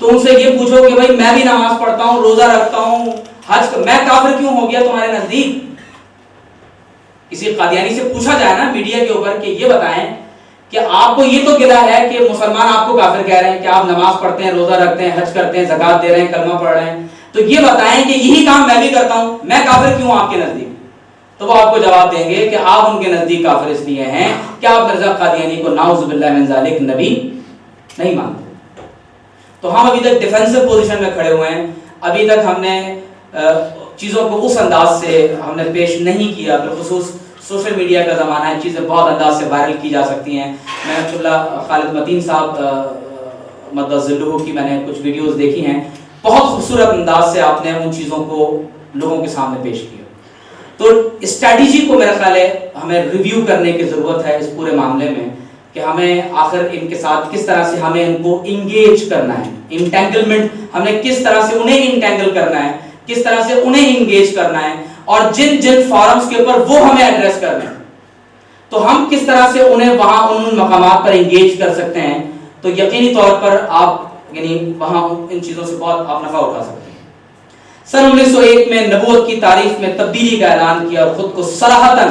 تو ان سے یہ پوچھو کہ بھائی میں بھی نماز پڑھتا ہوں، روزہ رکھتا ہوں، حج، میں کافر کیوں ہو گیا تمہارے نزدیک؟ کسی قادیانی سے پوچھا جائے نا میڈیا کے اوپر کہ یہ بتائیں کہ آپ کو یہ تو گلا ہے کہ مسلمان آپ کو کافر کہہ رہے ہیں کہ آپ نماز پڑھتے ہیں، روزہ رکھتے ہیں، حج کرتے ہیں، زکات دے رہے ہیں، کلمہ پڑھ رہے ہیں، تو یہ بتائیں کہ یہی کام میں بھی کرتا ہوں، میں کافر کیوں آپ کے نزدیک؟ تو وہ آپ کو جواب دیں گے کہ آپ ان کے نزدیک کافر اس لیے ہیں کہ آپ مرزا قادیانی کو نعوذ باللہ من ذالک نبی نہیں مانتے۔ تو ہم ابھی تک ڈیفینسو پوزیشن میں کھڑے ہوئے ہیں، ابھی تک ہم نے چیزوں کو اس انداز سے ہم نے پیش نہیں کیا، بالخصوص سوشل میڈیا کا زمانہ ہے، چیزیں بہت انداز سے وائرل کی جا سکتی ہیں۔ میں اللہ خالد متین صاحب مدد ذلہ کی میں نے کچھ ویڈیوز دیکھی ہیں، بہت خوبصورت انداز سے آپ نے ان چیزوں کو لوگوں کے سامنے پیش کیا۔ تو اسٹریٹجی کو میرا خیال ہے ہمیں ریویو کرنے کی ضرورت ہے اس پورے معاملے میں، کہ ہمیں آخر ان کے ساتھ کس طرح سے ہمیں ان کو انگیج کرنا ہے، انٹینگلمنٹ ہمیں کس طرح سے انہیں انٹینگل کرنا ہے، کس طرح سے انہیں انگیج کرنا ہے، اور جن جن فارمز کے اوپر وہ ہمیں ایڈریس کرنا ہے تو ہم کس طرح سے انہیں وہاں ان مقامات پر انگیج کر سکتے ہیں، تو یقینی طور پر آپ یعنی وہاں ان چیزوں سے بہت آپ نفع اٹھا سکتے ہیں۔ سن 1901 میں نبوت کی تاریخ میں تبدیلی کا اعلان کیا اور خود کو صراحتاً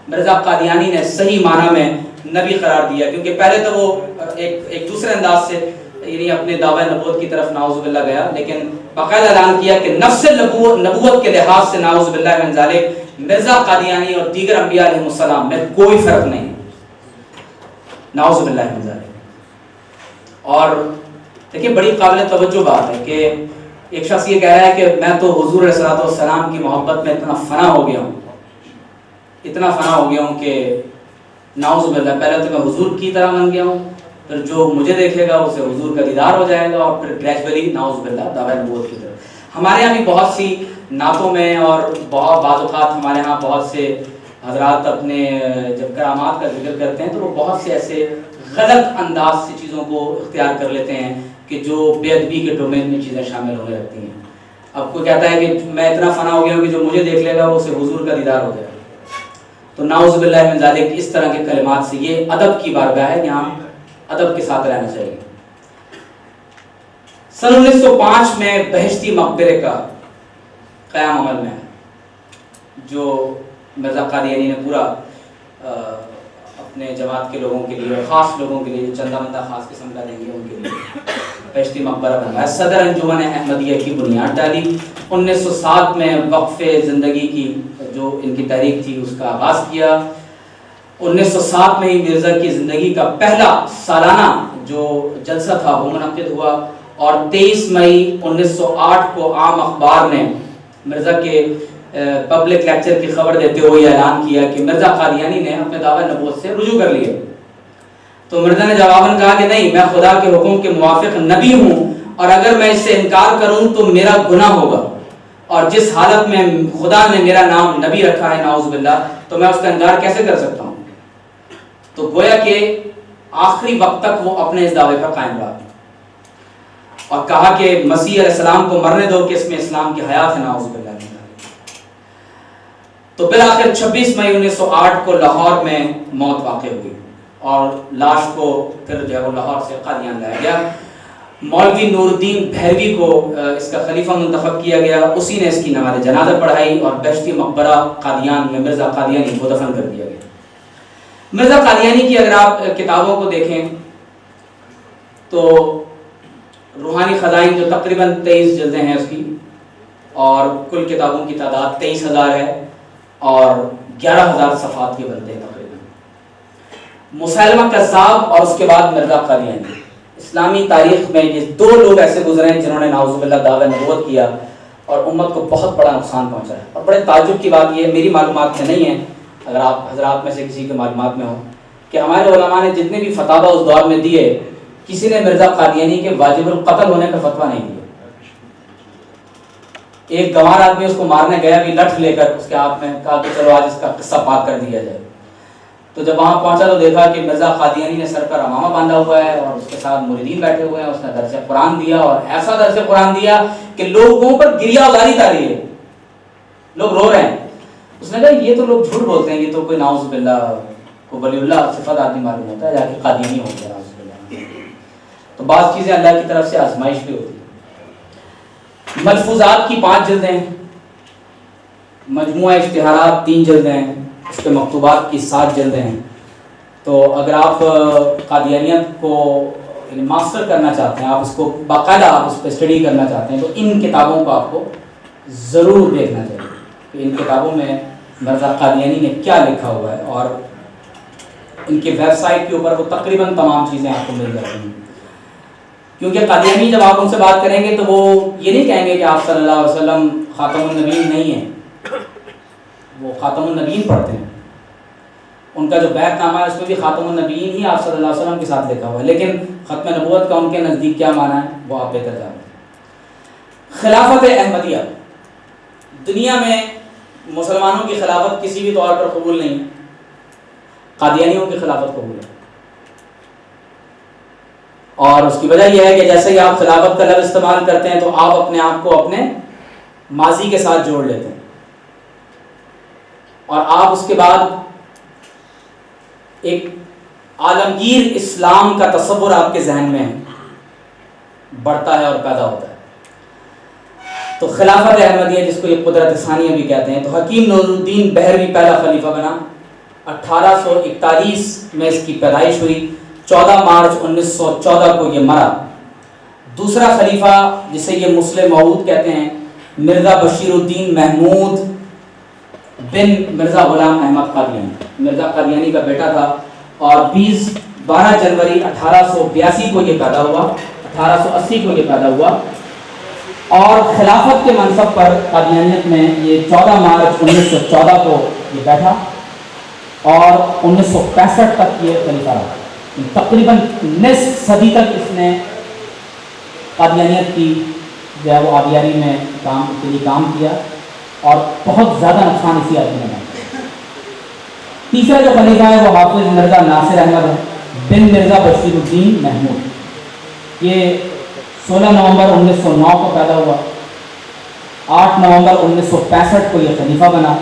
مرزا قادیانی نے صحیح معنی میں نبی قرار دیا، کیونکہ پہلے تو وہ ایک دوسرے انداز سے یعنی اپنے دعوی نبوت کی طرف نعوذ باللہ گیا، لیکن باقاعدہ اعلان کیا کہ نفس نبوت کے لحاظ سے نعوذ باللہ من ذالک مرزا قادیانی اور دیگر انبیاء علیہ السلام میں کوئی فرق نہیں، نعوذ باللہ من ذالک۔ اور دیکھیں بڑی قابل توجہ بات ہے کہ ایک شخص یہ کہہ رہا ہے کہ میں تو حضور علیہ الصلوۃ والسلام کی محبت میں اتنا فنا ہو گیا ہوں، اتنا فنا ہو گیا ہوں کہ نعوذ باللہ پہلے تو میں حضور کی طرح بن گیا ہوں، پھر جو مجھے دیکھے گا اسے حضور کا دیدار ہو جائے گا، اور پھر گریجولی نعوذ باللہ دعوی نبوت کی طرف۔ ہمارے یہاں بھی بہت سی نعتوں میں اور بہت بعض اوقات ہمارے یہاں بہت سے حضرات اپنے جب کرامات کا ذکر کرتے ہیں تو وہ بہت سے ایسے غلط انداز سے چیزوں کو اختیار کر لیتے ہیں کہ جو بے ادبی کے ڈومین میں چیزیں شامل ہونے لگتی ہیں۔ اب کوئی کہتا ہے کہ میں اتنا فنا ہو گیا ہوں کہ جو مجھے دیکھ لے گا وہ اسے حضور کا دیدار ہو جائے گا، تو نعوذ باللہ من ذالک اس طرح کے کلمات سے یہ ادب کی بارگاہ ہے، یہاں ادب کے ساتھ رہنا چاہیے۔ سن 1905 میں بہشتی مقبرے کا قیام عمل میں ہے، جو مرزا قادیانی نے پورا اپنے جماعت کے لوگوں کے لیے اور خاص لوگوں کے لیے جو چندہ مندہ خاص قسم کا دیں گے ان کے لیے بہشتی مقبرہ بنوایا۔ صدر انجمن احمدیہ کی بنیاد ڈالی۔ 1907 میں وقف زندگی کی جو ان کی تحریک تھی اس کا آغاز کیا۔ 1907 میں ہی مرزا کی زندگی کا پہلا سالانہ جو جلسہ تھا وہ منعقد ہوا، اور 23 مئی 1908 کو عام اخبار نے مرزا کے پبلک لیکچر کی خبر دیتے ہوئے اعلان کیا کہ مرزا قادیانی نے اپنے دعوی نبوت سے رجوع کر لیا۔ تو مرزا نے جواباً کہا کہ نہیں، میں خدا کے حکم کے موافق نبی ہوں، اور اگر میں اس سے انکار کروں تو میرا گناہ ہوگا، اور جس حالت میں خدا نے میرا نام نبی رکھا ہے نعوذ باللہ تو میں اس کا انکار کیسے کر سکتا ہوں۔ تو گویا کہ آخری وقت تک وہ اپنے اس دعوے پر قائم رہا اور کہا کہ مسیح علیہ السلام کو مرنے دو کہ اس میں اسلام کی حیات ہے نعوذ باللہ۔ تو بالآخر 26 مئی 1908 کو لاہور میں موت واقع ہوئی، اور لاش کو پھر جو ہے وہ لاہور سے قادیان لایا گیا۔ مولوی نور الدین بھیروی کو اس کا خلیفہ منتخب کیا گیا، اسی نے اس کی نماز جنازہ پڑھائی، اور بہشتی مقبرہ قادیان میں مرزا قادیانی کو دفن کر دیا گیا۔ مرزا قادیانی کی اگر آپ کتابوں کو دیکھیں تو روحانی خزائن جو تقریباً 23 جلدیں ہیں اس کی، اور کل کتابوں کی تعداد 23,000 ہے، اور 11,000 صفحات کے بنتے ہیں تقریباً۔ مسیلمہ کذاب اور اس کے بعد مرزا قادیانی، اسلامی تاریخ میں یہ دو لوگ ایسے گزرے ہیں جنہوں نے نعوذ باللہ دعوی نبوت کیا اور امت کو بہت بڑا نقصان پہنچا ہے۔ اور بڑے تعجب کی بات یہ میری معلومات میں نہیں ہے، اگر آپ حضرات میں سے کسی کے معلومات میں ہو، کہ ہمارے علماء نے جتنے بھی فتاویٰ اس دور میں دیے، کسی نے مرزا قادیانی کے واجب القتل ہونے کا فتویٰ نہیں دیا۔ ایک گنوار آدمی اس کو مارنے گیا بھی لٹھ لے کر اس کے ہاتھ میں، کہا کہ چلو آج اس کا قصہ پاک کر دیا جائے۔ تو جب وہاں پہنچا تو دیکھا کہ مرزا قادیانی نے سر پر امامہ باندھا ہوا ہے اور اس کے ساتھ مریدین بیٹھے ہوئے ہیں، اس نے درس قرآن دیا، اور ایسا درس قرآن دیا کہ لوگوں پر گریہ ازاری تاری ہے، لوگ رو رہے ہیں۔ اس نے کہا یہ تو لوگ جھوٹ بولتے ہیں، یہ تو کوئی نعوذ باللہ کو ولی اللہ صفت آدمی معلوم ہوتا ہے، جا کے قادیانی ہو گیا نعوذ باللہ۔ تو بعض چیزیں اللہ کی طرف سے آزمائش بھی ہوتی ہے۔ ملفوظات کی 5 جلدیں، مجموعہ اشتہارات 3 جلدیں، اس کے مکتوبات کی 7 جلدیں ہیں. تو اگر آپ قادیانیت کو ماسٹر کرنا چاہتے ہیں، آپ اس کو باقاعدہ آپ اس پہ اسٹڈی کرنا چاہتے ہیں، تو ان کتابوں کو آپ کو ضرور دیکھنا چاہیے کہ ان کتابوں میں مرزا قادیانی نے کیا لکھا ہوا ہے، اور ان کے ویب سائٹ کے اوپر وہ تقریباً تمام چیزیں آپ کو مل جاتی ہیں. کیونکہ قادیانی جب آپ ان سے بات کریں گے تو وہ یہ نہیں کہیں گے کہ آپ صلی اللہ علیہ وسلم خاتم النبیین نہیں ہیں، وہ خاتم النبیین پڑھتے ہیں. ان کا جو بیعت نامہ ہے اس میں بھی خاتم النبیین ہی آپ صلی اللہ علیہ وسلم کے ساتھ لکھا ہوا ہے، لیکن ختم نبوت کا ان کے نزدیک کیا معنی ہے وہ آپ بہتر جانتے ہیں. خلافت احمدیہ، دنیا میں مسلمانوں کی خلافت کسی بھی طور پر قبول نہیں ہے، قادیانیوں کی خلافت قبول ہے. اور اس کی وجہ یہ ہے کہ جیسے ہی آپ خلافت کا لفظ استعمال کرتے ہیں تو آپ اپنے آپ کو اپنے ماضی کے ساتھ جوڑ لیتے ہیں، اور آپ اس کے بعد ایک عالمگیر اسلام کا تصور آپ کے ذہن میں بڑھتا ہے اور پیدا ہوتا ہے. تو خلافت احمدیہ جس کو یہ قدرت ثانیہ بھی کہتے ہیں، تو حکیم نور الدین بہروی پہلا خلیفہ بنا. 1841 میں اس کی پیدائش ہوئی، 14 مارچ 1914 کو یہ مرا. دوسرا خلیفہ جسے یہ مسلم موعود کہتے ہیں، مرزا بشیر الدین محمود بن مرزا غلام احمد قادیانی، مرزا قادیانی کا بیٹا تھا، اور 12 جنوری 1882 کو یہ پیدا ہوا، 1880 کو یہ پیدا ہوا. اور خلافت کے منصب پر قادیانیت میں یہ 14 مارچ 1914 کو یہ بیٹھا، اور 1965 تک یہ خلیفہ رہا. تقریباً نصف صدی تک اس نے قادیانیت کی جو ہے وہ آبیاری میں کام کیا، اور بہت زیادہ نقصان اسی آدمی نے کیا. تیسرا جو خلیفہ ہے وہ حافظ مرزا ناصر احمد بن مرزا بشیر الدین محمود. یہ 16 نومبر 1909 کو پیدا ہوا، 8 نومبر 1965 کو یہ خلیفہ بنا،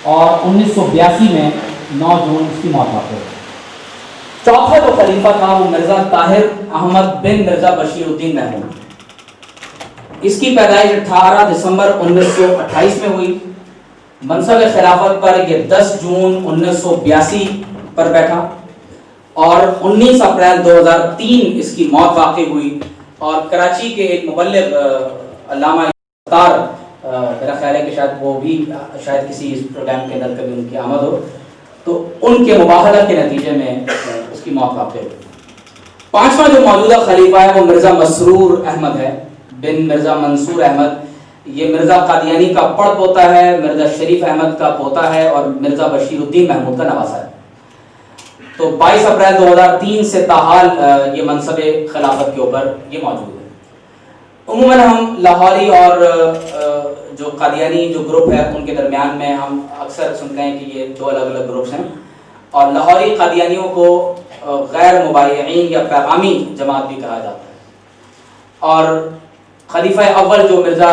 اور 1982 میں 9 جون اس کی موت واقع ہوئی. چوتھا جو خلیفہ تھا وہ مرزا طاہر احمد بن مرزا بشیر الدین محمود. اس کی پیدائش 18 دسمبر 1928 میں ہوئی. منصب خلافت پر یہ 10 جون 1982 پر بیٹھا، اور 19 اپریل 2003 اس کی موت واقع ہوئی. اور کراچی کے ایک مبلغ علامہ ستار، میرا خیال ہے کہ شاید وہ بھی شاید کسی اس پروگرام کے اندر کبھی ان کی آمد ہو، تو ان کے مباحثہ کے نتیجے میں اس کی موت واقع ہوئی. پانچواں جو موجودہ خلیفہ ہے وہ مرزا مسرور احمد ہے بن مرزا منصور احمد. یہ مرزا قادیانی کا پڑ پوتا ہے، مرزا شریف احمد کا پوتا ہے، اور مرزا بشیر الدین محمود کا نواسا ہے. تو 22 اپریل 2003 سے تاحال یہ منصب خلافت کے اوپر یہ موجود ہے. عموماً ہم لاہوری اور جو قادیانی جو گروپ ہے ان کے درمیان میں ہم اکثر سنتے ہیں کہ یہ 2 الگ الگ گروپس ہیں، اور لاہوری قادیانیوں کو غیر مبایعین یا پیغامی جماعت بھی کہا جاتا ہے. اور خلیفہ اول جو مرزا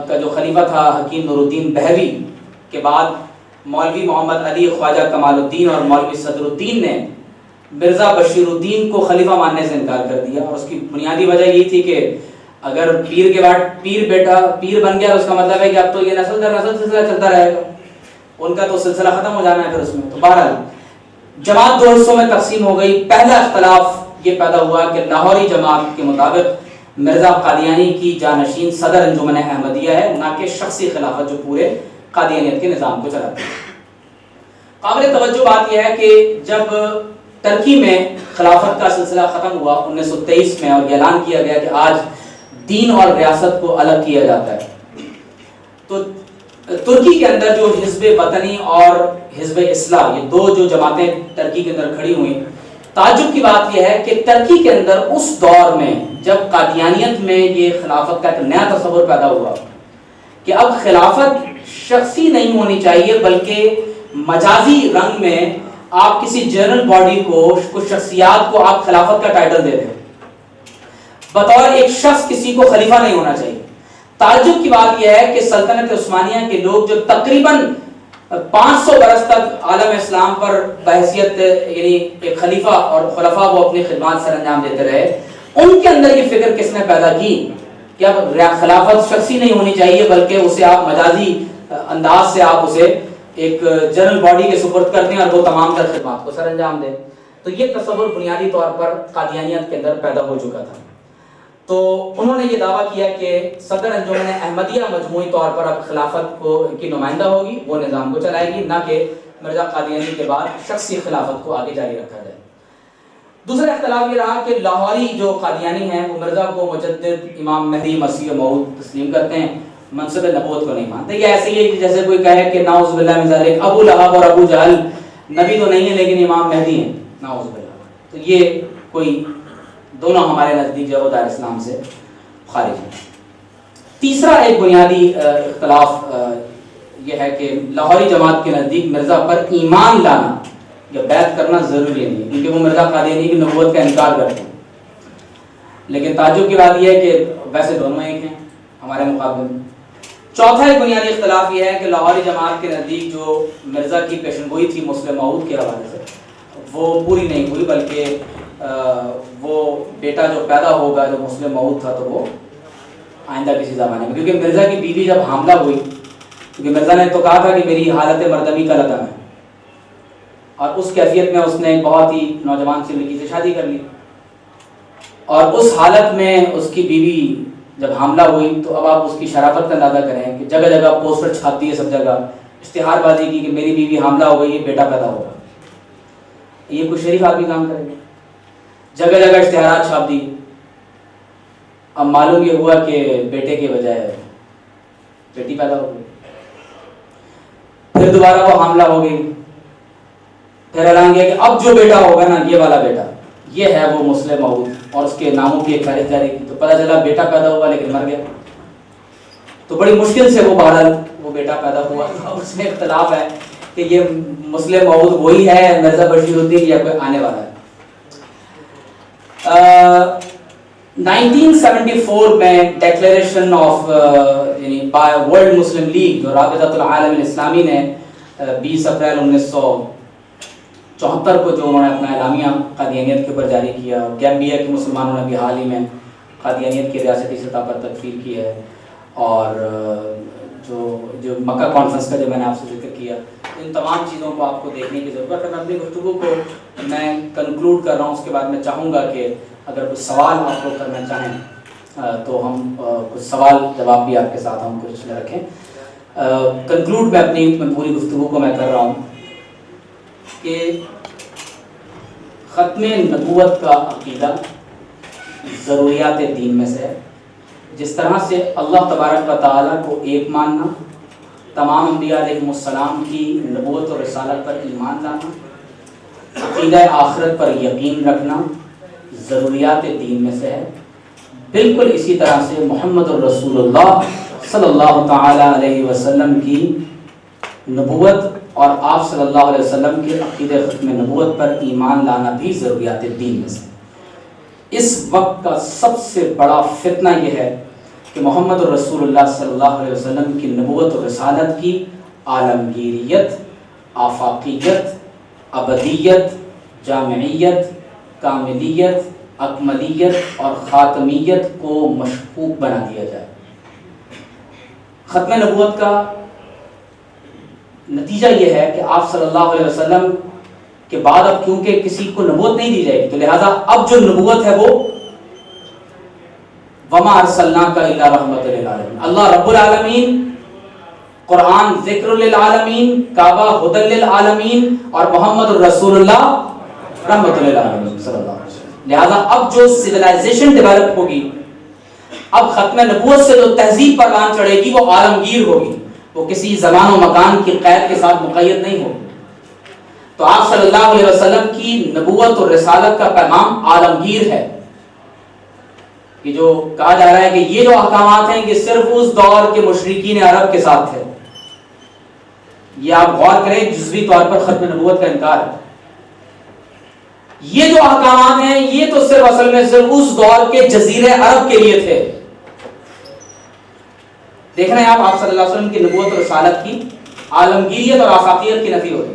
کا جو خلیفہ تھا حکیم نور الدین بہروی کے بعد مولوی محمد علی خواجہ کمال الدین اور مولوی صدر الدین نے مرزا بشیر الدین کو خلیفہ ماننے سے انکار کر دیا. اور اس کی بنیادی وجہ یہ تھی کہ اگر پیر کے بعد پیر بیٹا پیر بن گیا تو اس کا مطلب ہے کہ اب تو یہ نسل در نسل سلسلہ چلتا رہے گا، ان کا تو سلسلہ ختم ہو جانا ہے پھر اس میں. تو بہرحال جماعت 2 حصوں میں تقسیم ہو گئی. پہلا اختلاف یہ پیدا ہوا کہ لاہوری جماعت کے مطابق مرزا قادیانی کی جانشین صدر انجمن احمدیہ ہے، نہ کہ شخصی خلافت جو پورے قادیانیت کے نظام کو چلاتی ہے. قابل توجہ بات یہ ہے کہ جب ترکی میں خلافت کا سلسلہ ختم ہوا 1923 میں، اور یہ اعلان کیا گیا کہ آج دین اور ریاست کو الگ کیا جاتا ہے، تو ترکی کے اندر جو حزب وطنی اور حزب اصلاح، یہ 2 جو جماعتیں ترکی کے اندر کھڑی ہوئیں، تعجب کی بات یہ ہے کہ ترکی کے اندر اس دور میں جب قادیانیت میں یہ خلافت کا ایک نیا تصور پیدا ہوا کہ اب خلافت شخصی نہیں ہونی چاہیے بلکہ مجازی رنگ میں آپ کسی جنرل باڈی کو، کچھ شخصیات کو آپ خلافت کا ٹائٹل دے دیں، بطور ایک شخص کسی کو خلیفہ نہیں ہونا چاہیے. تعجب کی بات یہ ہے کہ سلطنت عثمانیہ کے لوگ جو تقریباً 500 برس تک عالم اسلام پر بحیثیت یعنی ایک خلیفہ اور خلفاء وہ اپنی خدمات سر انجام دیتے رہے، ان کے اندر یہ فکر کس نے پیدا کی کہ اب خلافت شخصی نہیں ہونی چاہیے بلکہ اسے آپ مجازی انداز سے آپ اسے ایک جنرل باڈی کے سپرد کر دیں اور وہ تمام تر خدمات کو سر انجام دیں. تو یہ تصور بنیادی طور پر قادیانیت کے اندر پیدا ہو چکا تھا. تو انہوں نے یہ دعویٰ کیا کہ صدر انجمن احمدیہ مجموعی طور پر اب خلافت کو کی نمائندہ ہوگی، وہ نظام کو چلائے گی، نہ کہ مرزا قادیانی کے بعد شخصی خلافت کو آگے جاری رکھا جائے. دوسرا اختلاف یہ رہا کہ لاہوری جو قادیانی ہیں وہ مرزا کو مجدد امام مہدی مسیح موعود تسلیم کرتے ہیں، منصب نبوت کو نہیں مانتے. یہ ایسے ہی ہے جیسے کوئی کہے کہ نعوذ باللہ من ذالک ابو لہب اور ابو جہل نبی تو نہیں ہے لیکن امام مہدی ہیں، نعوذ باللہ. تو یہ کوئی دونوں ہمارے نزدیک جو دار اسلام سے خارج ہیں. تیسرا ایک بنیادی اختلاف یہ ہے کہ لاہوری جماعت کے نزدیک مرزا پر ایمان لانا یا بیعت کرنا ضروری نہیں ہے کیونکہ وہ مرزا قادیانی کی نبوت کا انکار کرتے ہیں. لیکن تعجب کی بات یہ ہے کہ ویسے دونوں ایک ہیں ہمارے مقابلے میں. چوتھا ایک بنیادی اختلاف یہ ہے کہ لاہوری جماعت کے نزدیک جو مرزا کی پیشن گوئی تھی مسلم موعود کے حوالے سے وہ پوری نہیں ہوئی، بلکہ وہ بیٹا جو پیدا ہوگا جو مسلم موعود تھا تو وہ آئندہ کسی زمانے میں، کیونکہ مرزا کی بیوی جب حاملہ ہوئی، کیونکہ مرزا نے تو کہا تھا کہ میری حالت مردمی کا لدم ہے، اور اس کیفیت میں اس نے ایک بہت ہی نوجوان سی لڑکی سے شادی کر لی، اور اس حالت میں اس کی بیوی جب حاملہ ہوئی تو اب آپ اس کی شرافت کا اندازہ کریں کہ جگہ جگہ پوسٹر چھاپتی ہے، سب جگہ اشتہار بازی کی کہ میری بیوی حاملہ ہو گئی، بیٹا پیدا ہوگا. یہ کوئی شریف آدمی کام کرے گا؟ جگہ جگہ اشتہارات چھاپ دی. اب معلوم یہ ہوا کہ بیٹے کے بجائے بیٹی پیدا ہو گئی، پھر دوبارہ وہ حاملہ ہو گئی، پھر اعلان کیا کہ اب جو بیٹا ہوگا نا یہ والا بیٹا یہ ہے وہ مسلم موعود، اور اس کے ناموں کی ایک فہرست جاری کی. تو پتہ چلا بیٹا پیدا ہوا لیکن مر گیا. تو بڑی مشکل سے وہ بہرحال وہ بیٹا پیدا ہوا. اس میں اختلاف ہے کہ یہ مسلم موعود وہی ہے مرزا بشیر الدین یا کوئی آنے والا ہے. 1974 میں ڈیکلیریشن آف یعنی ورلڈ مسلم لیگ جو رابطۃ العالم الاسلامی نے 20 اپریل 1974 کو جو انہوں نے اپنا اعلامیہ قادیانیت کے اوپر جاری کیا. گیمبیا کے مسلمانوں نے بھی حال ہی میں قادیانیت کی ریاستی سطح پر تکفیر کی ہے، اور جو مکہ کانفرنس کا جو میں نے آپ سے ذکر کیا، ان تمام چیزوں کو آپ کو دیکھنے کی ضرورت ہے. میں اپنی گفتگو کو میں کنکلوڈ کر رہا ہوں، اس کے بعد میں چاہوں گا کہ اگر کچھ سوال آپ لوگ کرنا چاہیں تو ہم کچھ سوال جواب بھی آپ کے ساتھ ہم کچھ رکھیں. کنکلوڈ میں اپنی پوری گفتگو کو میں کر رہا ہوں کہ ختم نبوت کا عقیدہ ضروریات دین میں سے ہے. جس طرح سے اللہ تبارک و تعالیٰ کو ایک ماننا، تمام انبیاء علیہم السلام کی نبوت اور رسالت پر ایمان لانا، عقیدہ آخرت پر یقین رکھنا ضروریات دین میں سے ہے، بالکل اسی طرح سے محمد الرسول اللہ صلی اللہ تعالی علیہ وسلم کی نبوت اور آپ صلی اللہ علیہ وسلم کے عقیدہ ختم نبوت پر ایمان لانا بھی ضروریات دین میں سے. اس وقت کا سب سے بڑا فتنہ یہ ہے کہ محمد الرسول اللہ صلی اللہ علیہ وسلم کی نبوت اور رسالت کی عالمگیریت، آفاقیت، ابدیت، جامعیت، کاملیت، اکملیت اور خاتمیت کو مشکوک بنا دیا جائے. ختم نبوت کا نتیجہ یہ ہے کہ آپ صلی اللہ علیہ وسلم کے بعد اب کیونکہ کسی کو نبوت نہیں دی جائے گی تو لہذا اب جو نبوت ہے وہ وما ارسلناک الا رحمۃ للعالمین، اللہ رب العالمین، قرآن ذکر للعالمین، کعبہ ہدی للعالمین، اور محمد الرسول اللہ رحمۃ للعالمین صلی اللہ علیہ وسلم. لہذا اب جو سویلائزیشن ڈیولپ ہوگی، اب ختم نبوت سے جو تہذیب پروان چڑھے گی وہ عالمگیر ہوگی، وہ کسی زمان و مکان کی قید کے ساتھ مقید نہیں ہوگی. تو آپ صلی اللہ علیہ وسلم کی نبوت اور رسالت کا پیغام عالمگیر ہے. کہ جو کہا جا رہا ہے کہ یہ جو احکامات ہیں کہ صرف اس دور کے مشرکین عرب کے ساتھ تھے، یہ آپ غور کریں جزوی طور پر ختم نبوت کا انکار ہے. یہ جو احکامات ہیں یہ تو صرف اصل میں صرف اس دور کے جزیرے عرب کے لیے تھے. دیکھ رہے ہیں آپ صلی اللہ علیہ وسلم کی نبوت اور رسالت کی عالمگیریت اور آفاقیت کی نفی ہوتی ہے،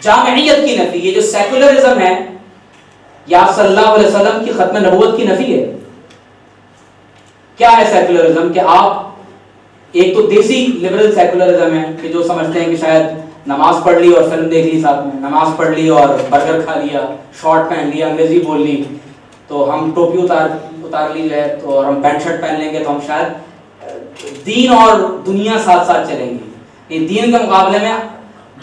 جامعیت کی نفی. یہ جو سیکولرزم ہے یہ آپ صلی اللہ علیہ وسلم کی ختم نبوت کی نفی ہے. کیا ہے سیکولرزم؟ کہ آپ ایک تو دیسی لبرل سیکولرزم ہے کہ جو سمجھتے ہیں کہ شاید نماز پڑھ لی اور فلم دیکھ لی ساتھ میں، نماز پڑھ لی اور برگر کھا لیا، شارٹ پہن لیا، انگریزی بول لی، تو ہم ٹوپی اتار لی ہے تو اور ہم پینٹ شرٹ پہن لیں گے تو ہم شاید دین اور دنیا ساتھ ساتھ چلیں گے. یہ دین کے مقابلے میں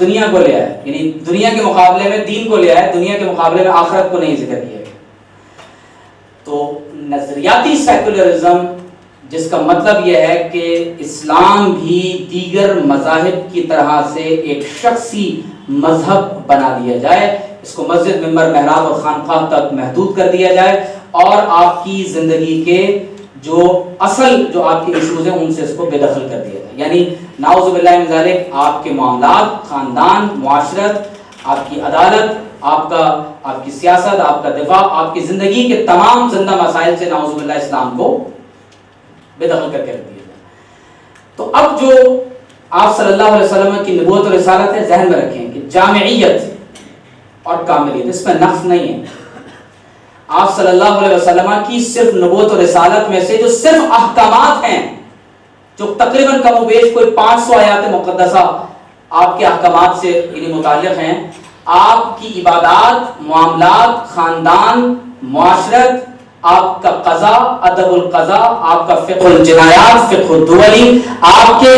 دنیا کو لے آئے، یعنی دنیا کے مقابلے میں دین کو لے آئے، دنیا کے مقابلے میں آخرت کو نہیں ذکر کیا. تو نظریاتی سیکولرزم جس کا مطلب یہ ہے کہ اسلام بھی دیگر مذاہب کی طرح سے ایک شخصی مذہب بنا دیا جائے، اس کو مسجد، منبر، محراب اور خانقاہ تک محدود کر دیا جائے، اور آپ کی زندگی کے جو اصل جو آپ کے ایشوز ہیں ان سے اس کو بے دخل کر دیا جائے. یعنی نعوذ باللہ من ذالک آپ کے معاملات، خاندان، معاشرت، آپ کی عدالت، آپ کی سیاست، آپ کا دفاع، آپ کی زندگی کے تمام زندہ مسائل سے نعوذ باللہ اسلام کو بے دخل کر کے رکھ دیا جائے. تو اب جو آپ صلی اللہ علیہ وسلم کی نبوت اور رسالت ہے، ذہن میں رکھیں کہ جامعیت اور کاملیت اس میں نقص نہیں ہے. آپ صلی اللہ علیہ وسلم کی صرف نبوت اور رسالت میں سے جو صرف احکامات ہیں، جو تقریباً کم و بیش کوئی 500 آیات مقدسہ آپ کے احکامات سے انہیں متعلق ہیں، آپ کی عبادات، معاملات، خاندان، معاشرت، آپ کا قضاء، ادب القضاء، آپ کا فقہ الجنایات، فقہ الدولی، آپ کے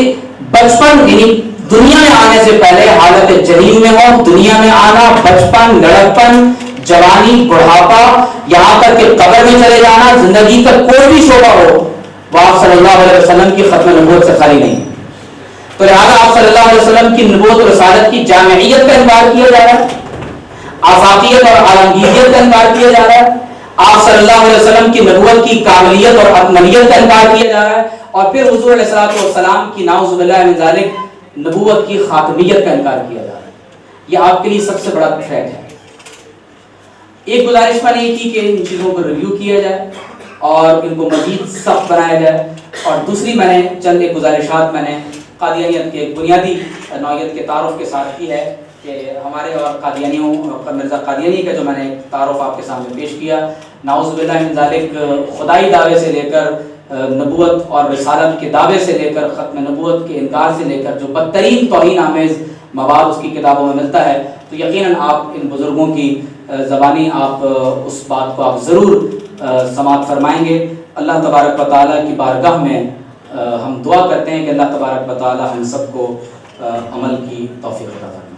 بچپن یعنی دنیا میں آنے سے پہلے حالت جنین میں ہو، دنیا میں آنا، بچپن، لڑکپن، جوانی، بڑھاپا، یہاں تک کہ قبر میں چلے جانا، زندگی کا کوئی بھی شعبہ ہو وہ آپ صلی اللہ علیہ وسلم کی ختم نبوت سے خالی نہیں. تو لہٰذا آپ صلی اللہ علیہ وسلم کی نبوت و رسالت کی جامعیت کا انکار کیا جا رہا ہے، آفاقیت اور عالمگیریت کا انکار کیا جا رہا ہے. آپ صلی اللہ علیہ وسلم کی نبوت کی کاملیت اور اکملیت کا انکار کیا جا رہا ہے، اور پھر حضور علیہ الصلوۃ والسلام کی نعوذ باللہ من ذالک نبوت کی خاتمیت کا انکار کیا جا رہا ہے. یہ آپ کے لیے سب سے بڑا تھریٹ ہے. ایک گزارش میں نے یہ کی کہ ان چیزوں کو ریویو کیا جائے اور ان کو مزید سخت بنایا جائے، اور دوسری میں نے چند ایک گزارشات میں نے قادیانیت کے بنیادی نوعیت کے تعارف کے ساتھ کی ہے کہ ہمارے اور قادیانیوں، مرزا قادیانی کا جو میں نے تعارف آپ کے سامنے پیش کیا، نعوذ باللہ من ذالک خدائی دعوے سے لے کر نبوت اور رسالت کے دعوے سے لے کر ختم نبوت کے انکار سے لے کر جو بدترین توہین آمیز مواد اس کی کتابوں میں ملتا ہے، تو یقیناً آپ ان بزرگوں کی زبانی آپ اس بات کو آپ ضرور سماعت فرمائیں گے. اللہ تبارک و تعالیٰ کی بارگاہ میں ہم دعا کرتے ہیں کہ اللہ تبارک و تعالیٰ ہم سب کو عمل کی توفیق عطا فرمائے.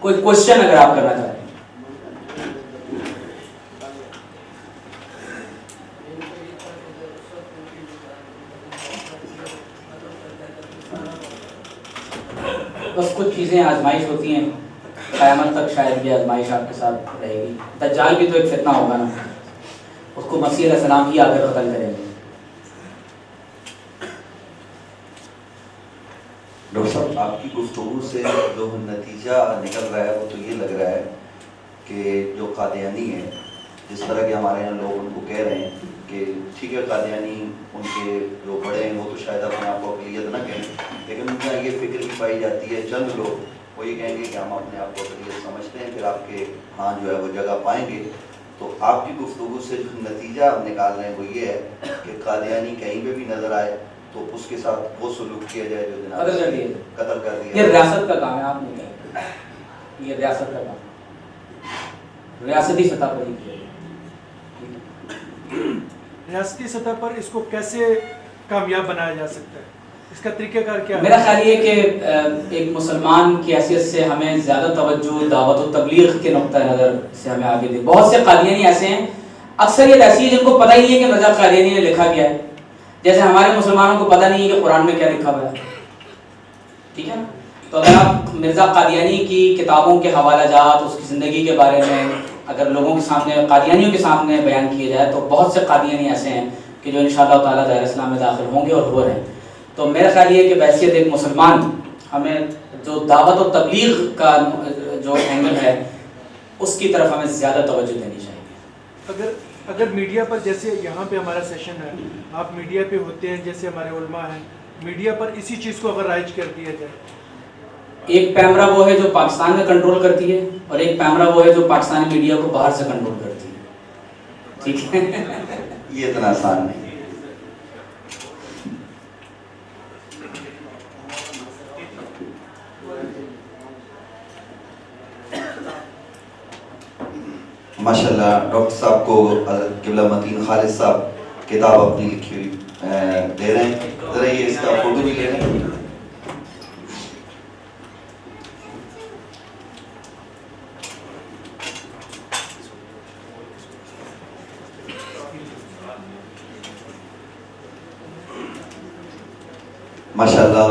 کوئی کوشچن اگر آپ کرنا چاہتے ہیں؟ بس کچھ چیزیں آزمائش ہوتی ہیں، قیامت تک شاید یہ آزمائش آپ کے ساتھ رہے گی. دجال بھی تو ایک فتنہ ہوگا نا، اس کو مسیح علیہ السلام ہی آ کر قتل کریں گے. ڈاکٹر صاحب، آپ کی گفتگو سے جو نتیجہ نکل رہا ہے وہ تو یہ لگ رہا ہے کہ جو قادیانی ہیں، جس طرح کے ہمارے یہاں لوگ ان کو کہہ رہے ہیں کہ ٹھیک ہے قادیانی ان کے جو بڑے ہیں وہ تو شاید اپنے آپ کو اقلیت نہ کہیں، لیکن ان کا یہ فکر بھی پائی جاتی ہے، چند لوگ وہ یہ کہیں گے کہ ہم اپنے آپ کو اقلیت سمجھتے ہیں، پھر آپ کے ہاں جو ہے وہ جگہ پائیں گے. تو آپ کی گفتگو سے جو نتیجہ آپ نکال رہے ہیں وہ یہ ہے کہ قادیانی کہیں پہ بھی نظر آئے تو اس کے ساتھ وہ سلوک کیا جائے جو جناب قتل کر دیا. یہ ریاست کا کام ہے، آپ نہیں کہیں، یہ ریاست کا کام ہے، ریاستی سطح پر ہی کیا. ریاستی سطح پر اس کو کیسے کامیاب بنایا جا سکتا ہے، اس کا طریقہ کار کیا ہے؟ میرا خیال یہ کہ ایک مسلمان کی حیثیت سے ہمیں زیادہ توجہ دعوت و تبلیغ کے نقطہ نظر سے ہمیں آگے دے. بہت سے قادیانی ایسے ہیں، اکثریت ایسی ہے جن کو پتہ ہی نہیں ہے کہ مرزا قادیانی نے لکھا کیا ہے، جیسے ہمارے مسلمانوں کو پتہ نہیں ہے کہ قرآن میں کیا لکھا ہوا ہے. ٹھیک ہے نا؟ تو اگر آپ مرزا قادیانی کی کتابوں کے حوالہ جات، اس کی زندگی کے بارے میں اگر لوگوں کے سامنے، قادیانیوں کے سامنے بیان کیے جائے تو بہت سے قادیانی ایسے ہیں کہ جو انشاءاللہ تعالیٰ دائرہ اسلام میں داخل ہوں گے اور ہو رہے ہیں. تو میرا خیال یہ کہ بحیثیت ایک مسلمان ہمیں جو دعوت و تبلیغ کا جو اینگل ہے اس کی طرف ہمیں زیادہ توجہ دینی چاہیے. اگر میڈیا پر، جیسے یہاں پہ ہمارا سیشن ہے، آپ میڈیا پہ ہوتے ہیں، جیسے ہمارے علماء ہیں، میڈیا پر اسی چیز کو اگر رائج کر دیا جائے ایک پیمرا وہ ہے جو پاکستان میں کنٹرول کرتی ہے اور ایک پیمرا وہ ہے جو پاکستانی میڈیا کو باہر سے کنٹرول کرتی ہے. ٹھیک ہے. یہ اتنا آسان نہیں. ماشاءاللہ ڈاکٹر صاحب کو حضرت قبلہ متین خالد صاحب کتاب اپنی لکھی ہوئی دے رہے ہیں. ذرا یہ اس کا فوٹو بھی لے رہے ہیں. ماشاءاللہ